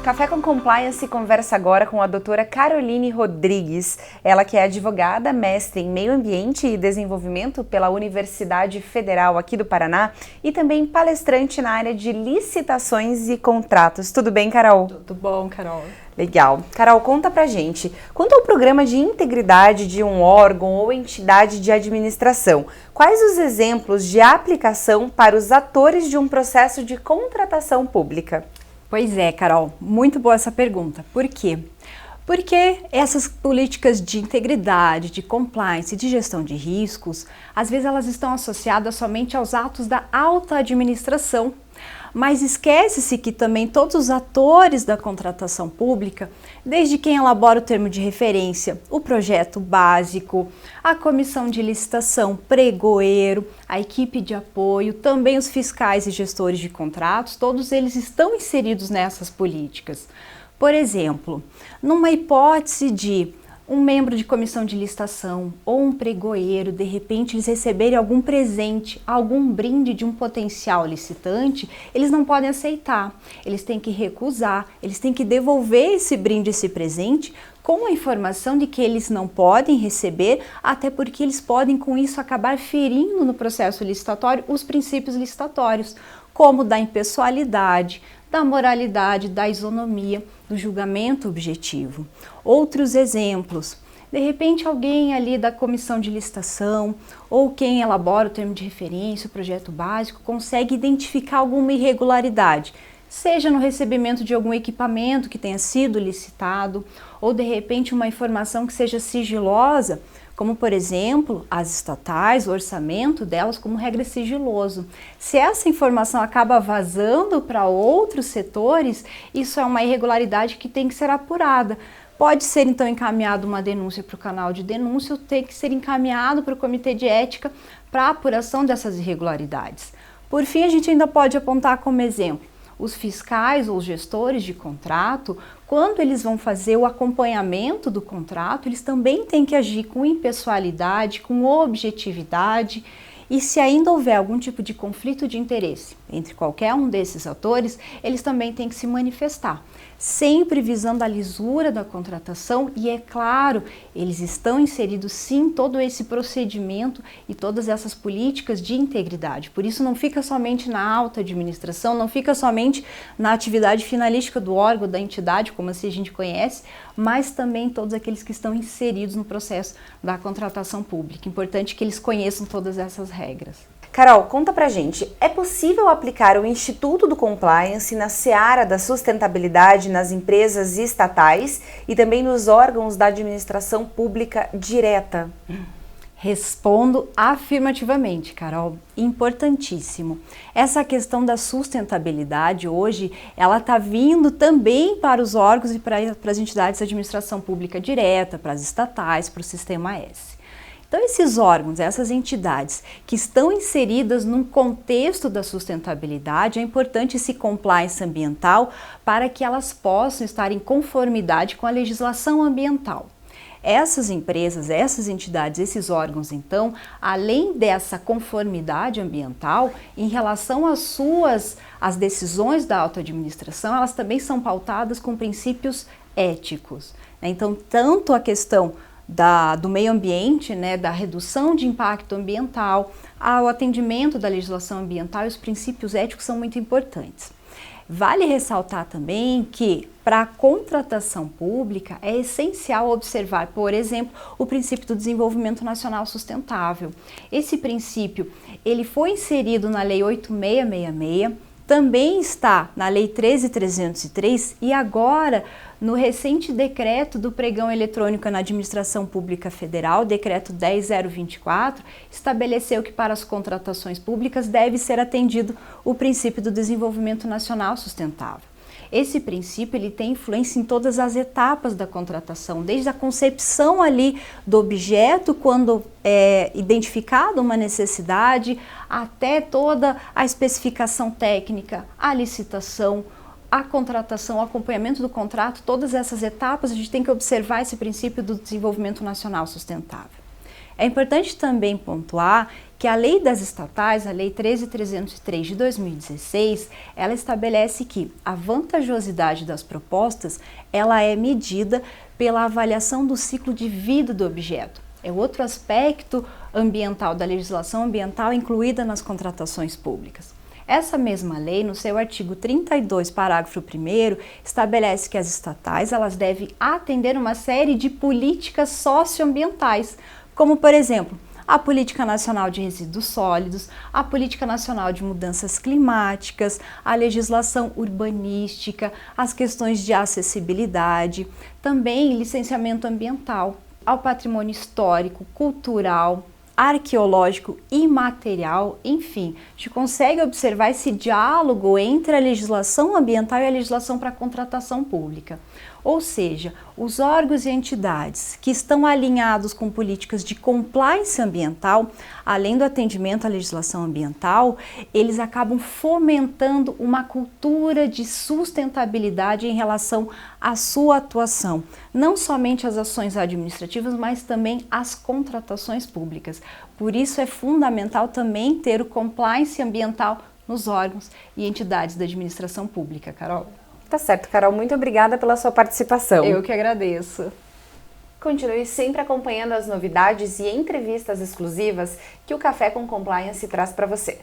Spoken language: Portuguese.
Café com Compliance conversa agora com a doutora Caroline Rodrigues, ela que é advogada, mestre em Meio Ambiente e Desenvolvimento pela Universidade Federal aqui do Paraná e também palestrante na área de licitações e contratos. Tudo bem, Carol? Tudo bom, Carol. Legal. Carol, conta pra gente, quanto ao programa de integridade de um órgão ou entidade de administração, quais os exemplos de aplicação para os atores de um processo de contratação pública? Pois é, Carol, muito boa essa pergunta. Por quê? Porque essas políticas de integridade, de compliance e de gestão de riscos, às vezes elas estão associadas somente aos atos da alta administração. Mas esquece-se que também todos os atores da contratação pública, desde quem elabora o termo de referência, o projeto básico, a comissão de licitação, pregoeiro, a equipe de apoio, também os fiscais e gestores de contratos, todos eles estão inseridos nessas políticas. Por exemplo, numa hipótese de um membro de comissão de licitação ou um pregoeiro, de repente eles receberem algum presente, algum brinde de um potencial licitante, eles não podem aceitar, eles têm que recusar, eles têm que devolver esse brinde, esse presente, com a informação de que eles não podem receber, até porque eles podem com isso acabar ferindo no processo licitatório os princípios licitatórios, como da impessoalidade, da moralidade, da isonomia, do julgamento objetivo. Outros exemplos, de repente alguém ali da comissão de licitação ou quem elabora o termo de referência, o projeto básico, consegue identificar alguma irregularidade, seja no recebimento de algum equipamento que tenha sido licitado ou de repente uma informação que seja sigilosa, como por exemplo, as estatais, o orçamento delas como regra sigiloso. Se essa informação acaba vazando para outros setores, isso é uma irregularidade que tem que ser apurada. Pode ser então encaminhado uma denúncia para o canal de denúncia ou tem que ser encaminhado para o comitê de ética para a apuração dessas irregularidades. Por fim, a gente ainda pode apontar como exemplo os fiscais ou os gestores de contrato, quando eles vão fazer o acompanhamento do contrato, eles também têm que agir com impessoalidade, com objetividade, e se ainda houver algum tipo de conflito de interesse entre qualquer um desses atores, eles também têm que se manifestar, sempre visando a lisura da contratação e, é claro, eles estão inseridos sim em todo esse procedimento e todas essas políticas de integridade. Por isso não fica somente na alta administração, não fica somente na atividade finalística do órgão, da entidade, como assim a gente conhece, mas também todos aqueles que estão inseridos no processo da contratação pública. Importante que eles conheçam todas essas regras. Carol, conta pra gente, é possível aplicar o Instituto do Compliance na seara da sustentabilidade nas empresas estatais e também nos órgãos da administração pública direta? Respondo afirmativamente, Carol. Importantíssimo. Essa questão da sustentabilidade hoje, ela está vindo também para os órgãos e para as entidades de administração pública direta, para as estatais, para o Sistema S. Então, esses órgãos, essas entidades que estão inseridas num contexto da sustentabilidade, é importante esse compliance ambiental para que elas possam estar em conformidade com a legislação ambiental. Essas empresas, essas entidades, esses órgãos, então, além dessa conformidade ambiental, em relação às decisões da auto-administração, elas também são pautadas com princípios éticos. Então, tanto a questão do meio ambiente, da redução de impacto ambiental, ao atendimento da legislação ambiental e os princípios éticos são muito importantes. Vale ressaltar também que para a contratação pública é essencial observar, por exemplo, o princípio do desenvolvimento nacional sustentável. Esse princípio, ele foi inserido na Lei 8666, também está na Lei 13.303 e agora no recente decreto do pregão eletrônico na Administração Pública Federal, decreto 10.024, estabeleceu que para as contratações públicas deve ser atendido o princípio do desenvolvimento nacional sustentável. Esse princípio ele tem influência em todas as etapas da contratação, desde a concepção ali do objeto, quando é identificada uma necessidade, até toda a especificação técnica, a licitação, a contratação, o acompanhamento do contrato, todas essas etapas a gente tem que observar esse princípio do desenvolvimento nacional sustentável. É importante também pontuar que a lei das estatais, a Lei 13.303 de 2016, ela estabelece que a vantajosidade das propostas, ela é medida pela avaliação do ciclo de vida do objeto. É outro aspecto ambiental da legislação ambiental incluída nas contratações públicas. Essa mesma lei, no seu artigo 32, parágrafo 1º, estabelece que as estatais elas devem atender uma série de políticas socioambientais, como, por exemplo, a Política Nacional de Resíduos Sólidos, a Política Nacional de Mudanças Climáticas, a legislação urbanística, as questões de acessibilidade, também licenciamento ambiental, ao patrimônio histórico, cultural, arqueológico, imaterial, enfim, a gente consegue observar esse diálogo entre a legislação ambiental e a legislação para a contratação pública. Ou seja, os órgãos e entidades que estão alinhados com políticas de compliance ambiental, além do atendimento à legislação ambiental, eles acabam fomentando uma cultura de sustentabilidade em relação à sua atuação, não somente as ações administrativas, mas também as contratações públicas. Por isso é fundamental também ter o compliance ambiental nos órgãos e entidades da administração pública, Carol. Tá certo, Carol, muito obrigada pela sua participação. Eu que agradeço. Continue sempre acompanhando as novidades e entrevistas exclusivas que o Café com Compliance traz para você.